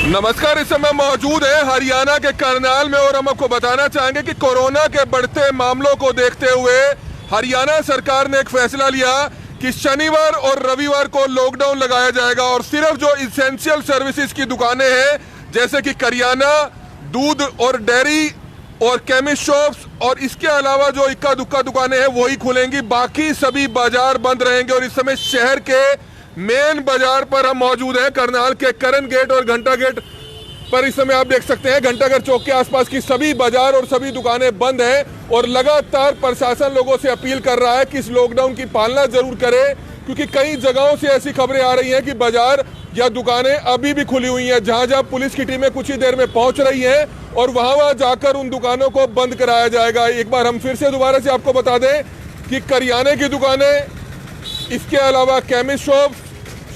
नमस्कार। इस समय मौजूद है हरियाणा के करनाल में और हम आपको बताना चाहेंगे कि कोरोना के बढ़ते मामलों को देखते हुए हरियाणा सरकार ने एक फैसला लिया कि शनिवार और रविवार को लॉकडाउन लगाया जाएगा और सिर्फ जो इसेंशियल सर्विसेज की दुकानें हैं जैसे कि करियाना, दूध और डेयरी और केमिस्ट शॉप्स और इसके अलावा जो इक्का दुक्का दुकानें हैं वही खुलेंगी, बाकी सभी बाजार बंद रहेंगे। और इस समय शहर के मेन बाजार पर हम मौजूद हैं, करनाल के करण गेट और घंटा गेट पर। इस समय आप देख सकते हैं घंटाघर चौक के आसपास की सभी बाजार और सभी दुकानें बंद हैं और लगातार प्रशासन लोगों से अपील कर रहा है कि इस लॉकडाउन की पालना जरूर करें, क्योंकि कई जगहों से ऐसी खबरें आ रही हैं कि बाजार या दुकानें अभी भी खुली हुई हैं, जहां जहां पुलिस की टीमें कुछ ही देर में पहुंच रही हैं और वहां जाकर उन दुकानों को बंद कराया जाएगा। एक बार हम फिर से दोबारा से आपको बता दें कि करियाने की दुकानें, इसके अलावा केमिस्ट शॉप्स,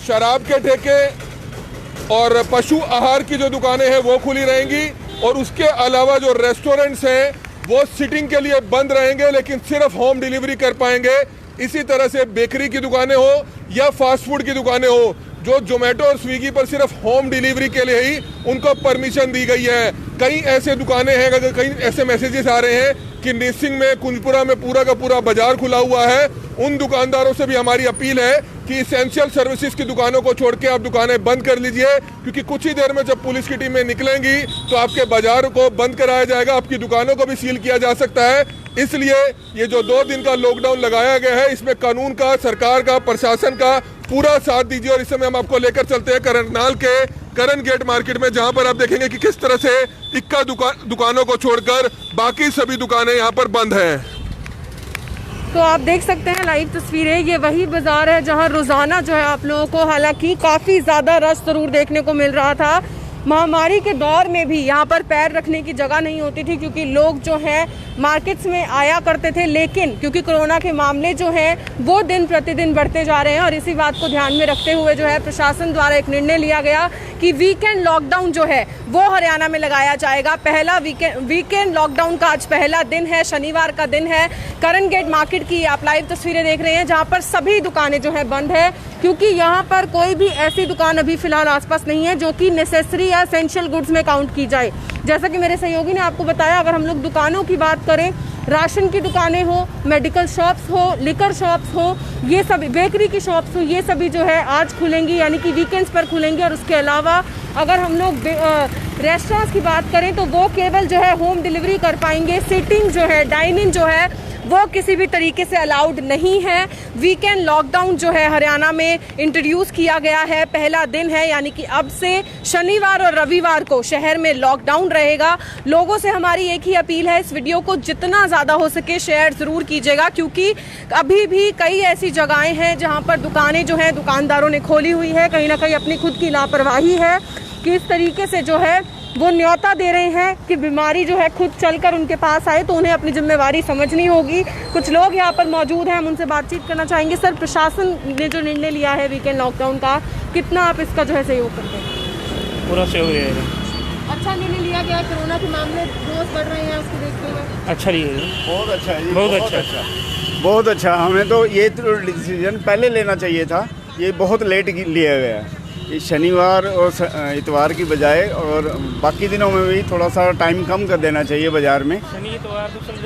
शराब के ठेके और पशु आहार की जो दुकानें हैं वो खुली रहेंगी और उसके अलावा जो रेस्टोरेंट्स हैं वो सिटिंग के लिए बंद रहेंगे, लेकिन सिर्फ होम डिलीवरी कर पाएंगे। इसी तरह से बेकरी की दुकानें हो या फास्ट फूड की दुकानें हो, जो जोमेटो और स्विगी पर सिर्फ होम डिलीवरी के लिए ही उनको परमिशन दी गई है। कई ऐसे दुकानें हैं, अगर कई ऐसे मैसेजेस आ रहे हैं कि निसिंग में, कुंजपुरा में पूरा का पूरा बाजार खुला हुआ है, उन दुकानदारों से भी हमारी अपील है कि इसेंशियल सर्विसेज की दुकानों को छोड़ के आप दुकानें बंद कर लीजिए, क्योंकि कुछ ही देर में जब पुलिस की टीमें निकलेंगी तो आपके बाजार को बंद कराया जाएगा, आपकी दुकानों को भी सील किया जा सकता है। इसलिए ये जो 2 दिन का लॉकडाउन लगाया गया है, इसमें कानून का, सरकार का, प्रशासन का पूरा साथ दीजिए। और इस समय हम आपको लेकर चलते हैं करनाल के करण गेट मार्केट में, जहां पर आप देखेंगे कि किस तरह से इक्का दुकानों को छोड़कर बाकी सभी दुकानें यहां पर बंद हैं। तो आप देख सकते हैं लाइव तस्वीरें, ये वही बाजार है जहां रोजाना जो है आप लोगों को हालांकि काफ़ी ज़्यादा रश जरूर देखने को मिल रहा था। महामारी के दौर में भी यहाँ पर पैर रखने की जगह नहीं होती थी, क्योंकि लोग जो हैं मार्केट्स में आया करते थे, लेकिन क्योंकि कोरोना के मामले जो हैं वो दिन प्रतिदिन बढ़ते जा रहे हैं और इसी बात को ध्यान में रखते हुए जो है प्रशासन द्वारा एक निर्णय लिया गया कि वीकेंड लॉकडाउन जो है वो हरियाणा में लगाया जाएगा। पहला वीकेंड लॉकडाउन का आज पहला दिन है, शनिवार का दिन है। करण गेट मार्केट की आप लाइव तस्वीरें देख रहे हैं जहाँ पर सभी दुकानें जो है बंद है, क्योंकि यहाँ पर कोई भी ऐसी दुकान अभी फिलहाल आसपास नहीं है जो कि नेसेसरी या एसेंशियल गुड्स में काउंट की जाए। जैसा कि मेरे सहयोगी ने आपको बताया, अगर हम लोग दुकानों की बात करें, राशन की दुकानें हो, मेडिकल शॉप्स हो, लिकर शॉप्स हो, ये सभी, बेकरी की शॉप्स हो, ये सभी जो है आज खुलेंगी, यानी कि वीकेंड्स पर खुलेंगी। और उसके अलावा अगर हम लोग रेस्टोरेंट्स की बात करें तो वो केवल जो है होम डिलीवरी कर पाएंगे। सिटिंग जो है, डाइनिंग जो है वो किसी भी तरीके से अलाउड नहीं है। वीकेंड लॉकडाउन जो है हरियाणा में इंट्रोड्यूस किया गया है, पहला दिन है, यानी कि अब से शनिवार और रविवार को शहर में लॉकडाउन रहेगा। लोगों से हमारी एक ही अपील है, इस वीडियो को जितना ज़्यादा हो सके शेयर ज़रूर कीजिएगा, क्योंकि अभी भी कई ऐसी जगहें हैं जहां पर दुकानें जो हैं दुकानदारों ने खोली हुई है। कहीं ना कहीं अपनी खुद की लापरवाही है कि इस तरीके से जो है वो न्योता दे रहे हैं कि बीमारी जो है खुद चलकर उनके पास आए, तो उन्हें अपनी जिम्मेवारी समझनी होगी। कुछ लोग यहाँ पर मौजूद हैं, हम उनसे बातचीत करना चाहेंगे। सर, प्रशासन ने जो निर्णय लिया है वीकेंड लॉकडाउन का, कितना आप इसका जो है सहयोग करते हैं? पूरा सहयोग रहेगा। अच्छा निर्णय लिया गया, कोरोना के मामले रोज बढ़ रहे हैं, उसको देखते हुए अच्छा लिया, बहुत अच्छा है, बहुत अच्छा, बहुत अच्छा। हमें तो ये डिसीजन पहले लेना चाहिए था, ये बहुत लेट लिया गया है। ये शनिवार और इतवार की बजाय और बाकी दिनों में भी थोड़ा सा टाइम कम कर देना चाहिए बाज़ार में।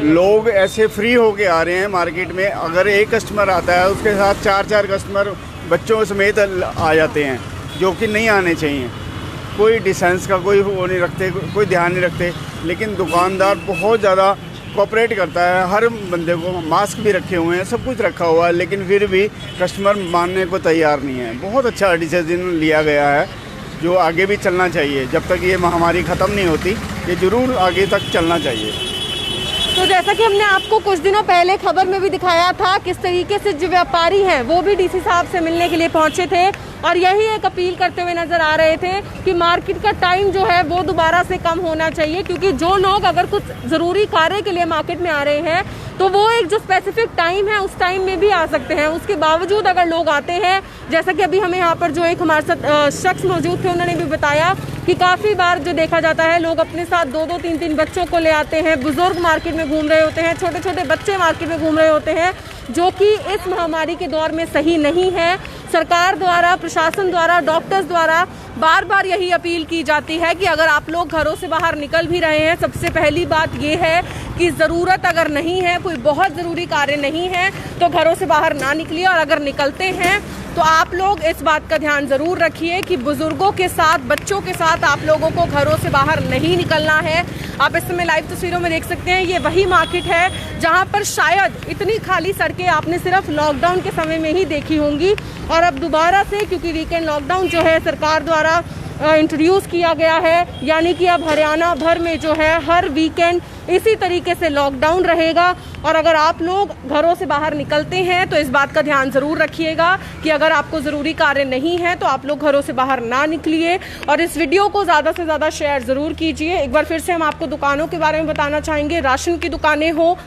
लोग ऐसे फ्री होके आ रहे हैं मार्केट में, अगर एक कस्टमर आता है उसके साथ 4 कस्टमर बच्चों समेत आ जाते हैं, जो कि नहीं आने चाहिए। कोई डिस्टेंस का कोई वो नहीं रखते, कोई ध्यान नहीं रखते, लेकिन दुकानदार बहुत ज़्यादा कोऑपरेट करता है। हर बंदे को मास्क भी रखे हुए हैं, सब कुछ रखा हुआ है, लेकिन फिर भी कस्टमर मानने को तैयार नहीं है। बहुत अच्छा डिसीजन लिया गया है, जो आगे भी चलना चाहिए। जब तक ये महामारी ख़त्म नहीं होती, ये ज़रूर आगे तक चलना चाहिए। तो जैसा कि हमने आपको कुछ दिनों पहले खबर में भी दिखाया था, किस तरीके से जो व्यापारी हैं वो भी डीसी साहब से मिलने के लिए पहुंचे थे और यही एक अपील करते हुए नजर आ रहे थे कि मार्केट का टाइम जो है वो दोबारा से कम होना चाहिए, क्योंकि जो लोग अगर कुछ ज़रूरी कार्य के लिए मार्केट में आ रहे हैं तो वो एक जो स्पेसिफिक टाइम है उस टाइम में भी आ सकते हैं। उसके बावजूद अगर लोग आते हैं, जैसा कि अभी हमें यहाँ पर जो एक हमारे साथ शख्स मौजूद थे, उन्होंने भी बताया कि काफ़ी बार जो देखा जाता है लोग अपने साथ 2-2, 3-3 बच्चों को ले आते हैं, बुजुर्ग मार्केट में घूम रहे होते हैं, छोटे छोटे बच्चे मार्केट में घूम रहे होते हैं। जो कि इस महामारी के दौर में सही नहीं है। सरकार द्वारा, प्रशासन द्वारा, डॉक्टर्स द्वारा बार बार यही अपील की जाती है कि अगर आप लोग घरों से बाहर निकल भी रहे हैं, सबसे पहली बात ये है कि ज़रूरत अगर नहीं है, कोई बहुत ज़रूरी कार्य नहीं है, तो घरों से बाहर ना निकलिए। और अगर निकलते हैं तो आप लोग इस बात का ध्यान ज़रूर रखिए कि बुजुर्गों के साथ, बच्चों के साथ आप लोगों को घरों से बाहर नहीं निकलना है। आप इस समय लाइव तस्वीरों में देख सकते हैं, ये वही मार्केट है जहां पर शायद इतनी खाली सड़कें आपने सिर्फ लॉकडाउन के समय में ही देखी होंगी। और अब दोबारा से, क्योंकि वीकेंड लॉकडाउन जो है सरकार द्वारा इंट्रोड्यूस किया गया है, यानी कि अब हरियाणा भर में जो है हर वीकेंड इसी तरीके से लॉकडाउन रहेगा। और अगर आप लोग घरों से बाहर निकलते हैं तो इस बात का ध्यान ज़रूर रखिएगा कि अगर आपको ज़रूरी कार्य नहीं है तो आप लोग घरों से बाहर ना निकलिए। और इस वीडियो को ज़्यादा से ज़्यादा शेयर ज़रूर कीजिए। एक बार फिर से हम आपको दुकानों के बारे में बताना चाहेंगे। राशन की दुकानें हो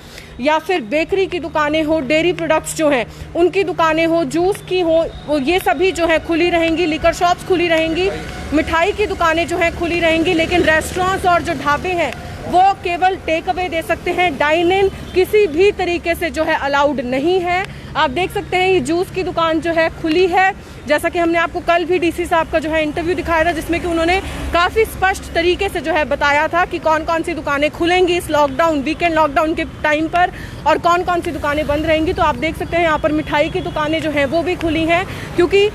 या फिर बेकरी की दुकानें हो, डेयरी प्रोडक्ट्स जो हैं उनकी दुकानें हो, जूस की हो, ये सभी जो है खुली रहेंगी। लिकर शॉप्स खुली रहेंगी, मिठाई की दुकानें जो हैं खुली रहेंगी। लेकिन रेस्टोरेंट्स और जो ढाबे हैं वो केवल टेक अवे दे सकते हैं, डाइन इन किसी भी तरीके से जो है अलाउड नहीं है। आप देख सकते हैं ये जूस की दुकान जो है खुली है, जैसा कि हमने आपको कल भी डीसी साहब का जो है इंटरव्यू दिखाया था, जिसमें कि उन्होंने काफ़ी स्पष्ट तरीके से जो है बताया था कि कौन कौन सी दुकानें खुलेंगी इस लॉकडाउन, वीकेंड लॉकडाउन के टाइम पर, और कौन कौन सी दुकानें बंद रहेंगी। तो आप देख सकते हैं यहाँ पर मिठाई की दुकानें जो हैं वो भी खुली हैं, क्योंकि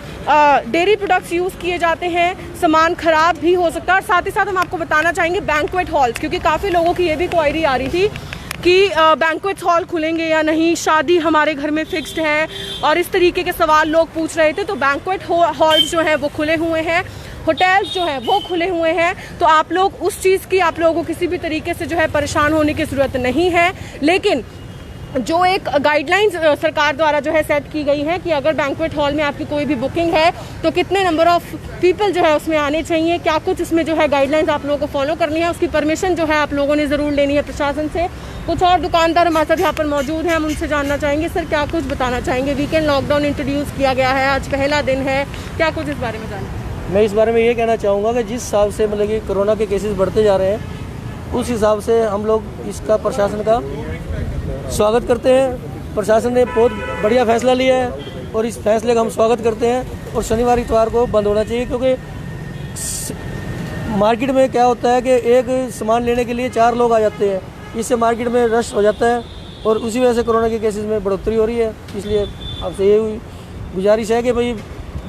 डेयरी प्रोडक्ट्स यूज़ किए जाते हैं, सामान ख़राब भी हो सकता है। और साथ ही साथ हम आपको बताना चाहेंगे बैंक्वेट हॉल्स, क्योंकि काफ़ी लोगों की ये भी क्वायरी आ रही थी कि बैंक्वेट हॉल खुलेंगे या नहीं, शादी हमारे घर में फिक्स्ड है, और इस तरीके के सवाल लोग पूछ रहे थे। तो बैंक्वेट हॉल्स जो हैं वो खुले हुए हैं, होटल्स जो हैं वो खुले हुए हैं। तो आप लोग उस चीज़ की, आप लोगों को किसी भी तरीके से जो है परेशान होने की ज़रूरत नहीं है। लेकिन जो एक गाइडलाइंस सरकार द्वारा जो है सेट की गई है कि अगर बैंक्वेट हॉल में आपकी कोई भी बुकिंग है तो कितने नंबर ऑफ पीपल जो है उसमें आने चाहिए, क्या कुछ इसमें जो है गाइडलाइंस आप लोगों को फॉलो करनी है, उसकी परमिशन जो है आप लोगों ने ज़रूर लेनी है प्रशासन से। कुछ और दुकानदार हमारे साथ यहाँ पर मौजूद हैं, हम उनसे जानना चाहेंगे। सर, क्या कुछ बताना चाहेंगे? वीकेंड लॉकडाउन इंट्रोड्यूस किया गया है, आज पहला दिन है, क्या कुछ इस बारे में जाना? मैं इस बारे में ये कहना चाहूँगा कि जिस हिसाब से मतलब कि कोरोना के केसेस बढ़ते जा रहे हैं, उस हिसाब से हम लोग इसका, प्रशासन का स्वागत करते हैं। प्रशासन ने बहुत बढ़िया फैसला लिया है और इस फैसले का हम स्वागत करते हैं। और शनिवार इतवार को बंद होना चाहिए, क्योंकि मार्केट में क्या होता है कि एक सामान लेने के लिए 4 लोग आ जाते हैं, इससे मार्केट में रश हो जाता है और उसी वजह से कोरोना के केसेस में बढ़ोतरी हो रही है। इसलिए आपसे ये गुजारिश है कि भाई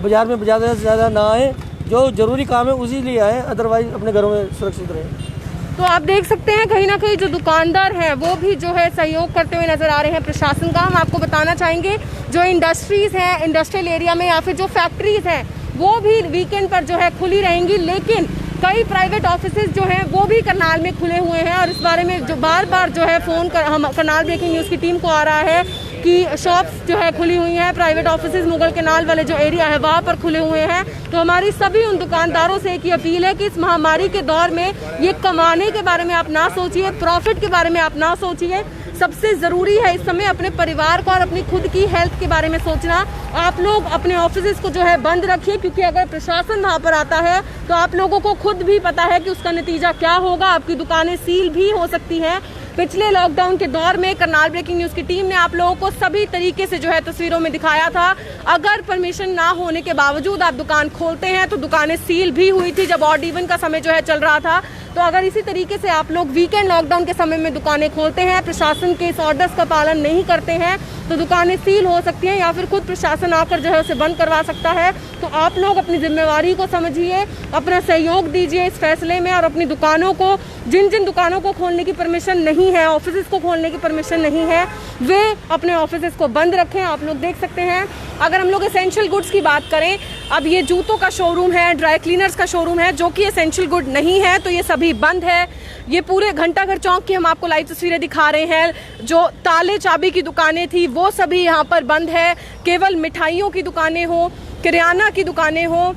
बाज़ार में ज़्यादा से ज़्यादा ना आए, जो ज़रूरी काम है उसी लिए आए, अदरवाइज अपने घरों में सुरक्षित रहें। तो आप देख सकते हैं कहीं ना कहीं जो दुकानदार हैं वो भी जो है सहयोग करते हुए नजर आ रहे हैं प्रशासन का। हम आपको बताना चाहेंगे जो इंडस्ट्रीज़ हैं, इंडस्ट्रियल एरिया में या फिर जो फैक्ट्रीज़ हैं, वो भी वीकेंड पर जो है खुली रहेंगी। लेकिन कई प्राइवेट ऑफिसेज जो हैं वो भी करनाल में खुले हुए हैं, और इस बारे में जो बार बार जो है फ़ोन कर हम करनाल ब्रेकिंग न्यूज़ की टीम को आ रहा है कि शॉप्स जो है खुली हुई हैं, प्राइवेट ऑफिसेज मुगल कैनाल वाले जो एरिया है वहाँ पर खुले हुए हैं। तो हमारी सभी उन दुकानदारों से एक ही अपील है कि इस महामारी के दौर में ये कमाने के बारे में आप ना सोचिए, प्रॉफिट के बारे में आप ना सोचिए। सबसे ज़रूरी है इस समय अपने परिवार को और अपनी खुद की हेल्थ के बारे में सोचना। आप लोग अपने ऑफिसेज को जो है बंद रखिए, क्योंकि अगर प्रशासन वहाँ पर आता है तो आप लोगों को खुद भी पता है कि उसका नतीजा क्या होगा, आपकी दुकानें सील भी हो सकती हैं। पिछले लॉकडाउन के दौर में करनाल ब्रेकिंग न्यूज़ की टीम ने आप लोगों को सभी तरीके से जो है तस्वीरों में दिखाया था। अगर परमिशन ना होने के बावजूद आप दुकान खोलते हैं तो दुकानें सील भी हुई थी जब ऑड इवन का समय जो है चल रहा था। तो अगर इसी तरीके से आप लोग वीकेंड लॉकडाउन के समय में दुकानें खोलते हैं, प्रशासन के इस ऑर्डर्स का पालन नहीं करते हैं, तो दुकानें सील हो सकती हैं या फिर खुद प्रशासन आकर जो है उसे बंद करवा सकता है। तो आप लोग अपनी जिम्मेवारी को समझिए, अपना सहयोग दीजिए इस फैसले में, और अपनी दुकानों को, जिन जिन दुकानों को खोलने की परमिशन नहीं है, ऑफिस को खोलने की परमिशन नहीं है, वे अपने ऑफिस को बंद रखें। आप लोग देख सकते हैं, अगर हम लोग एसेंशियल गुड्स की बात करें, अब ये जूतों का शोरूम है, ड्राई क्लीनर्स का शोरूम है, जो कि एसेंशियल गुड नहीं है, तो ये सभी बंद है। ये पूरे घंटाघर चौक की हम आपको लाइव तस्वीरें दिखा रहे हैं। जो ताले चाबी की दुकानें थी वो सभी यहाँ पर बंद है। केवल मिठाइयों की दुकानें हो, किराना की दुकानें हो,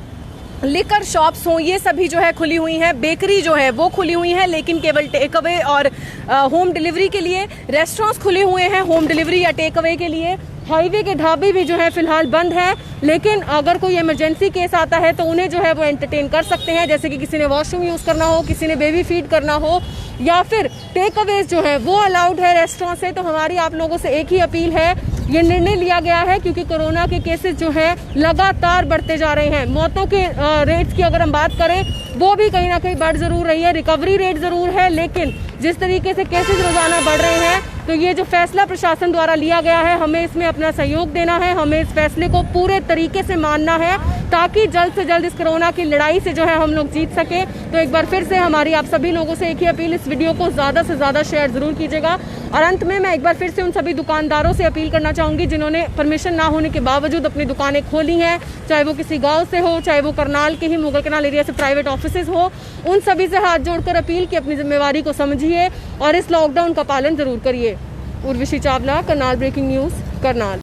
लिकर शॉप्स हों, ये सभी जो है खुली हुई हैं। बेकरी जो है वो खुली हुई है, लेकिन केवल टेक अवे और होम डिलीवरी के लिए। रेस्टोरेंट्स खुले हुए हैं होम डिलीवरी या टेक अवे के लिए। हाईवे के ढाबे भी जो है फिलहाल बंद है, लेकिन अगर कोई इमरजेंसी केस आता है तो उन्हें जो है वो एंटरटेन कर सकते हैं, जैसे कि किसी ने वॉशरूम यूज़ करना हो, किसी ने बेबी फीड करना हो, या फिर टेक अवेज जो है वो अलाउड है रेस्टोरेंट से। तो हमारी आप लोगों से एक ही अपील है ये निर्णय लिया गया है क्योंकि कोरोना के केसेस जो है लगातार बढ़ते जा रहे हैं। मौतों के रेट्स की अगर हम बात करें वो भी कहीं ना कहीं बढ़ जरूर रही है, रिकवरी रेट जरूर है, लेकिन जिस तरीके से केसेस रोजाना बढ़ रहे हैं तो ये जो फैसला प्रशासन द्वारा लिया गया है हमें इसमें अपना सहयोग देना है, हमें इस फैसले को पूरे तरीके से मानना है ताकि जल्द से जल्द इस कोरोना की लड़ाई से जो है हम लोग जीत सके। तो एक बार फिर से हमारी आप सभी लोगों से एक ही अपील, इस वीडियो को ज़्यादा से ज़्यादा शेयर ज़रूर कीजिएगा। और अंत में मैं एक बार फिर से उन सभी दुकानदारों से अपील करना चाहूँगी जिन्होंने परमिशन ना होने के बावजूद अपनी दुकानें खोली हैं, चाहे वो किसी गाँव से हो, चाहे वो करनाल के ही मुगल कैनाल एरिया से प्राइवेट ऑफिसेज हो, उन सभी से हाथ जोड़कर अपील कि अपनी जिम्मेवारी को समझिए और इस लॉकडाउन का पालन जरूर करिए। Urvashi Chawla, Karnal breaking news, Karnal.